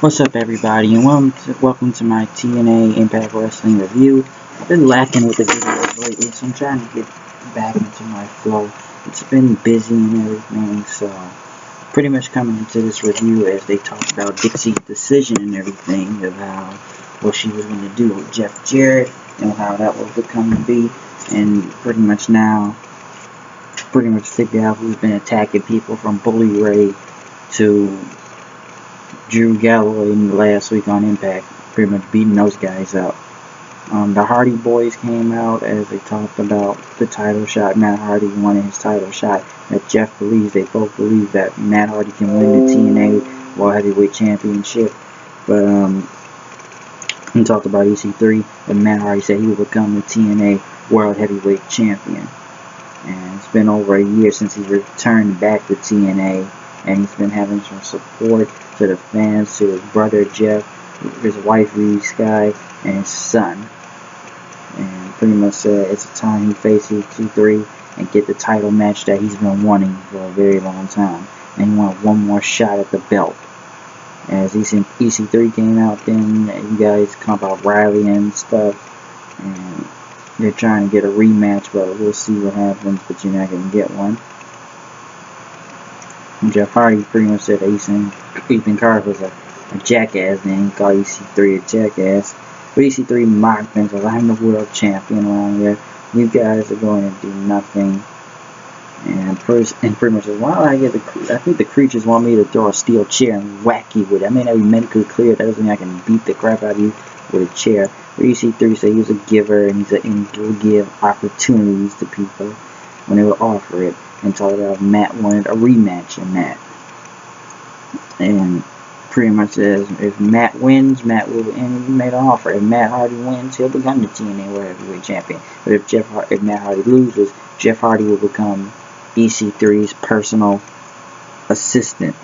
What's up, everybody, and welcome to my TNA Impact Wrestling review. I've been lacking with the videos lately, so I'm trying to get back into my flow. It's been busy and everything, so pretty much coming into this review as they talked about Dixie's decision and everything of what she was going to do with Jeff Jarrett and how that will become to be, and pretty much figure out who's been attacking people from Bully Ray to Drew Galloway last week on Impact, pretty much beating those guys up. The Hardy Boys came out as they talked about the title shot. Matt Hardy wanted his title shot. That Jeff believes, they both believe that Matt Hardy can win the TNA World Heavyweight Championship. But we talked about EC3, and Matt Hardy said he would become the TNA World Heavyweight Champion. And it's been over a year since he returned back to TNA, and he's been having some support to the fans, to his brother Jeff, his wife Reed Sky, and his son. And pretty much said it's a time he faces EC3 and get the title match that he's been wanting for a very long time. And he wants one more shot at the belt. As EC3 came out, then you guys come about Riley and stuff, and they're trying to get a rematch, but we'll see what happens, but you're not going to get one. And Jeff Hardy pretty much said Ethan Carter was a jackass, and he called EC3 a jackass. But EC3 mocked him, said, I'm the world champion around here. You guys are going to do nothing. And pretty much said, why don't I think the creatures want me to throw a steel chair and whack you with it. I may not be medically clear, that doesn't mean I can beat the crap out of you with a chair. But EC3 said he was a giver, and he will give opportunities to people when they will offer it. And talked about Matt wanted a rematch in that. And pretty much says if Matt wins, Matt will, and he made an offer. If Matt Hardy wins, he'll become the TNA World Heavyweight Champion. But if Matt Hardy loses, Jeff Hardy will become EC3's personal assistant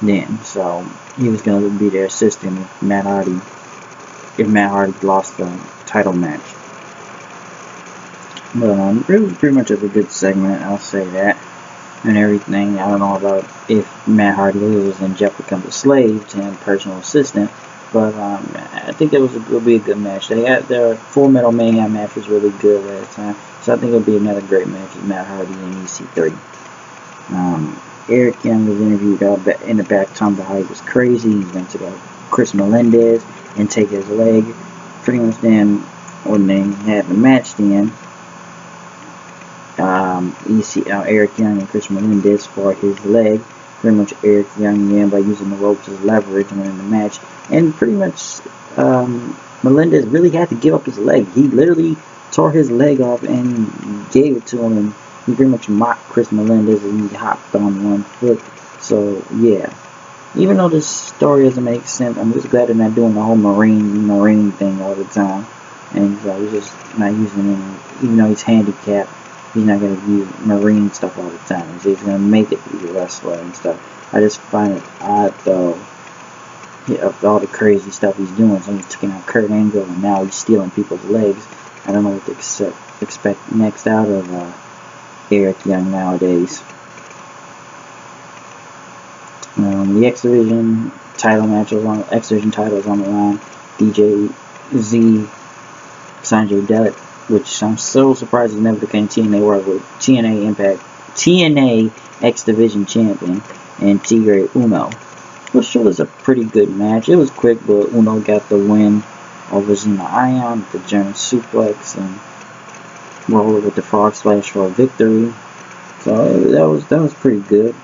then. So he was going to be their assistant if Matt Hardy lost the title match. But it was pretty much a good segment, I'll say that, and everything. I don't know about if Matt Hardy loses and Jeff becomes a slave to him, personal assistant, but I think it will be a good match. Their Full Metal Mayhem match was really good last time, so I think it'll be another great match with Matt Hardy and EC3. Eric Young was interviewed in the back, talking about how he was crazy. He went to Chris Melendez and take his leg. Pretty much then, when they had the match then, Eric Young and Chris Melendez for his leg. Pretty much Eric Young again by using the ropes as leverage and winning the match. And pretty much Melendez really had to give up his leg. He literally tore his leg off and gave it to him, and he pretty much mocked Chris Melendez and he hopped on one foot. So yeah, even though this story doesn't make sense, I'm just glad they're not doing the whole marine thing all the time. And so he's just not using him, even though he's handicapped. He's not going to use marine stuff all the time. He's going to make it be a wrestler and stuff. I just find it odd, though, of all the crazy stuff he's doing. So he's taking out Kurt Angle, and now he's stealing people's legs. I don't know what to expect next out of Eric Young nowadays. The X Division title is on the line. DJ Z, Sanjay Dutt, which I'm so surprised he never became TNA Impact, TNA X Division Champion, and Tigre Uno, which was a pretty good match. It was quick, but Uno got the win over Zena Ion with the German suplex and roller with the frog splash for a victory. So that was pretty good.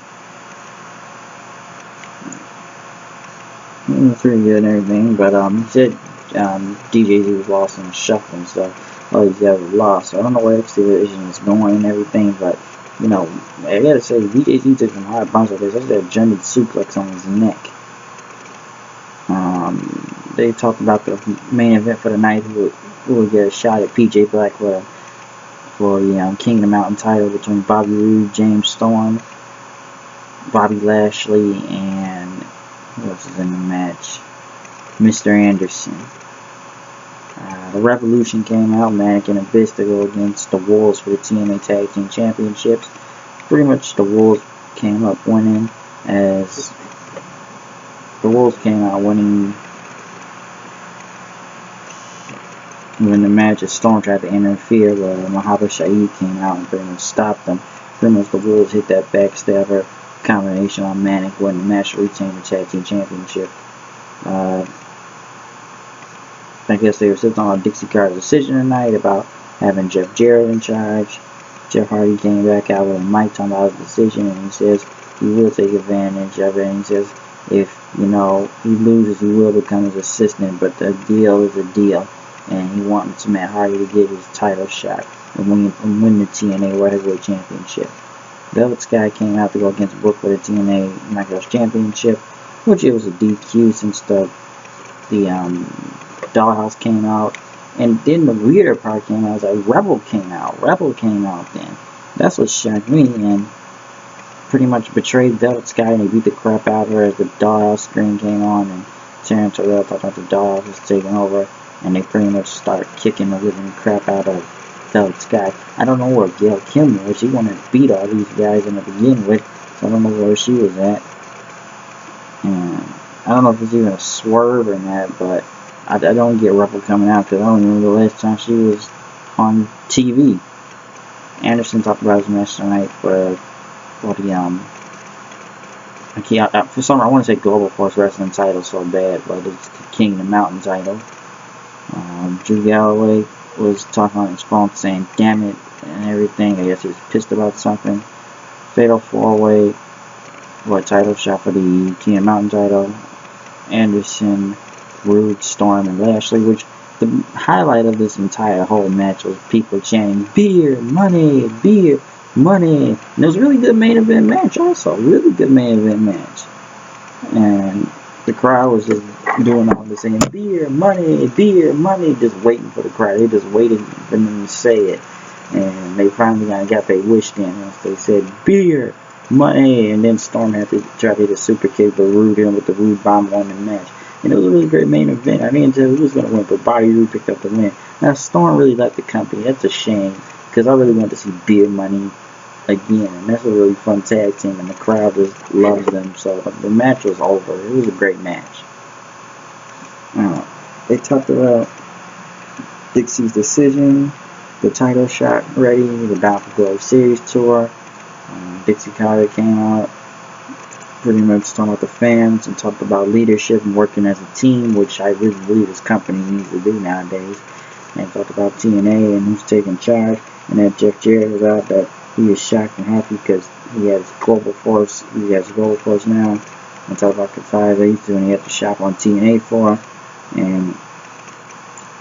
It was pretty good and everything, but he said DJZ was lost in the shuffle and stuff. Oh, he's ever lost. So I don't know where X Division is going and everything, but you know, I gotta say, DJZ took some hard bumps with this. That's that German suplex on his neck. They talked about the main event for the night, who would get a shot at PJ Black for the King of the Mountain title between Bobby Roode, James Storm, Bobby Lashley, and who else is in the match? Mr. Anderson. The Revolution came out, Manic and Abyss to go against the Wolves for the TNA Tag Team Championships. Pretty much the Wolves came up winning as the Wolves came out winning when the match. Storm tried to interfere, but Muhammad Shahid came out and pretty much stopped them. Pretty much the Wolves hit that backstabber combination on Manic, winning the match to retain the tag team championship. I guess they were still talking about Dixie Carter's decision tonight about having Jeff Jarrett in charge. Jeff Hardy came back out with a mic talking about his decision, and he says he will take advantage of it. And he says if he loses, he will become his assistant, but the deal is a deal. And he wants Matt Hardy to get his title shot and win the TNA World Heavyweight Championship. Velvet Sky came out to go against Brooke for the TNA Knockouts Championship, which it was a DQ since the Dollhouse came out. And then the weirder part came out, was like Rebel came out. Then. That's what shocked me, and pretty much betrayed Velvet Sky, and he beat the crap out of her as the Dollhouse screen came on, and Taryn Terrell thought the Dollhouse was taking over, and they pretty much started kicking the living crap out of Velvet Sky. I don't know where Gail Kim was. She wanted to beat all these guys in the beginning with, so I don't know where she was at. And I don't know if it's even a swerve or not, but I don't get Rebel coming out because I don't remember the last time she was on TV. Anderson talked about his match tonight for the for some reason I want to say Global Force Wrestling title so bad, but it's the King of the Mountain title. Drew Galloway was talking on his phone saying "damn it" and everything. I guess he was pissed about something. Fatal 4-way title shot for the King of the Mountain title. Anderson, Roode, Storm, and Lashley, which the highlight of this entire whole match was people chanting beer, money, beer, money. And it was a really good main event match also. Really good main event match. And the crowd was just doing all this saying beer, money, just waiting for the crowd. They just waited for them to say it. And they finally got their wish in once they said beer, money, and then Storm had to try to hit a super kick, but Roode in with the Roode bomb won the match. And it was a really great main event. I didn't tell who was going to win, but Bobby Roode picked up the win. Now, Storm really left the company. That's a shame, because I really wanted to see Beer Money again. And that's a really fun tag team, and the crowd just loves them. So the match was over. It was a great match. They talked about Dixie's decision, the title shot ready, the Bound for Glory Series tour. Dixie Carter came out, pretty much talking about the fans and talked about leadership and working as a team, which I really believe this company needs to do nowadays. And talked about TNA and who's taking charge, and that Jeff Jarrett was out that he is shocked and happy because he has Global Force. He has Global Force now. And talked about the 5-8 and he had to shop on TNA for, and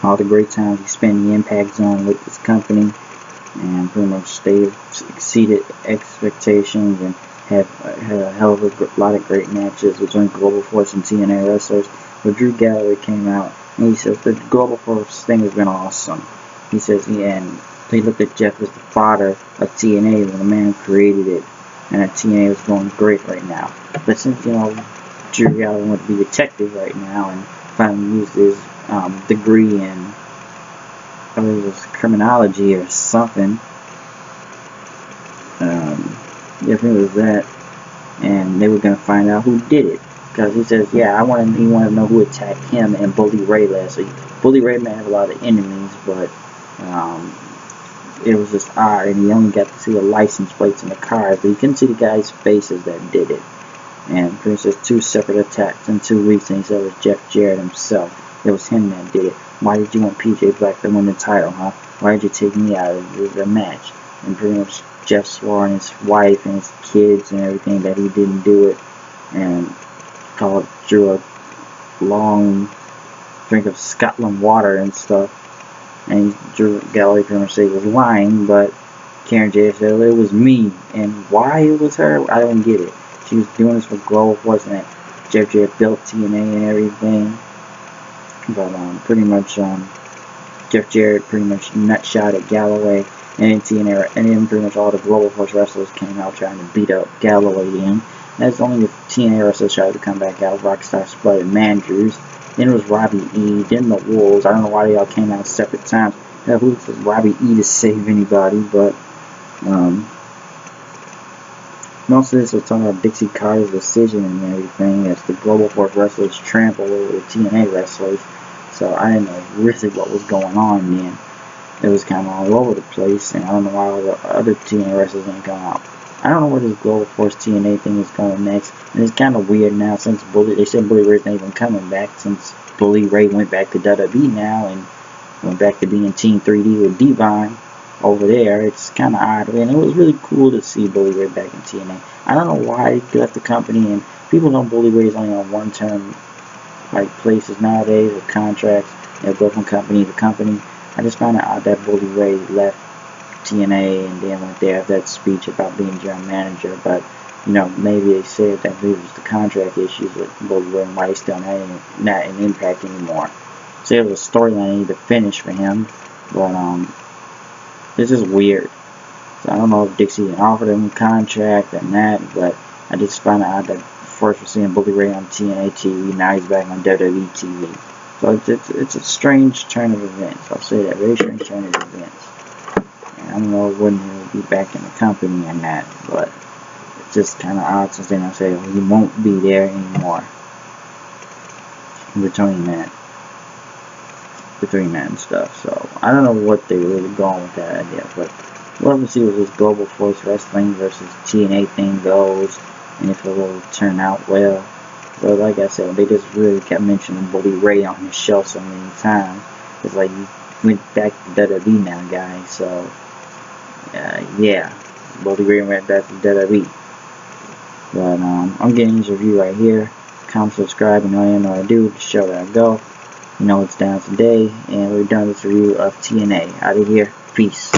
all the great times he spent in the Impact Zone with this company, and pretty much they exceeded expectations and had a hell of a lot of great matches between Global Force and TNA wrestlers. But Drew Galloway came out and he says the Global Force thing has been awesome. He says, and they looked at Jeff as the father of TNA when the man who created it, and that TNA was going great right now. But since Drew Galloway wants to be a detective right now and finally used his degree in criminology or something. I think it was that, and they were gonna find out who did it, because he says, he wanted to know who attacked him and Bully Ray last week. Bully Ray may have a lot of enemies, but it was just odd, and he only got to see the license plates in the cars, but you couldn't see the guys' faces that did it. And pretty much 2 separate attacks in 2 weeks, and he said it was Jeff Jarrett himself. It was him that did it. Why did you want PJ Black to win the title, huh? Why did you take me out of the match? And pretty much Jeff swore on his wife and his kids and everything that he didn't do it, and drew a long drink of Scotland water and stuff. And Drew Galloway pretty much said he was lying, but Karen J said it was me. And why it was her, I don't get it. She was doing this for Global Force, and Jeff Jarrett built TNA and everything. But pretty much Jeff Jarrett pretty much nutshot at Galloway, and then TNA, and then pretty much all the Global Force wrestlers came out trying to beat up Galloway then. That's only the TNA wrestlers tried to come back out. Rockstar Spud and Mandrews. Then it was Robbie E. Then the Wolves. I don't know why they all came out separate times. Who was Robbie E. to save anybody, but Most of this was talking about Dixie Carter's decision and everything as the Global Force wrestlers trampled over the TNA wrestlers. So I didn't know really what was going on then. It was kind of all over the place, and I don't know why all the other TNA wrestlers ain't come out. I don't know where this Global Force TNA thing is going next, and it's kind of weird now since they said Bully Ray's not even coming back since Bully Ray went back to WWE now and went back to being Team 3D with Divine over there. It's kind of odd, and it was really cool to see Bully Ray back in TNA. I don't know why he left the company, and people know Bully Ray's only on one-term like places nowadays with contracts. They'll go from company to company. I just found it odd that Bully Ray left TNA and then went there after that speech about being general manager, but you know, maybe they said that it was the contract issues with Bully Ray and why he's still not in Impact anymore. So it was a storyline I need to finish for him, but it's just weird. So I don't know if Dixie offered him a contract or not, but I just found out that first we're seeing Bully Ray on TNA TV, now he's back on WWE TV. So it's a strange turn of events. I'll say that, very strange turn of events. And I don't know when he'll be back in the company or not, but it's just kind of odd since then I say well, he won't be there anymore. Between that and stuff. So I don't know what they really going with that idea, but we'll have to see what this Global Force Wrestling versus TNA thing goes, and if it will turn out well. But like I said, they just really kept mentioning Bully Ray on his show so many times. It's like he went back to WWE now, guys. So yeah, Bully Ray went back to WWE. But I'm getting this review right here. Comment, subscribe, and all you know what I do. The show that I go. You know it's down today, and we're done with this review of TNA. Out of here. Peace.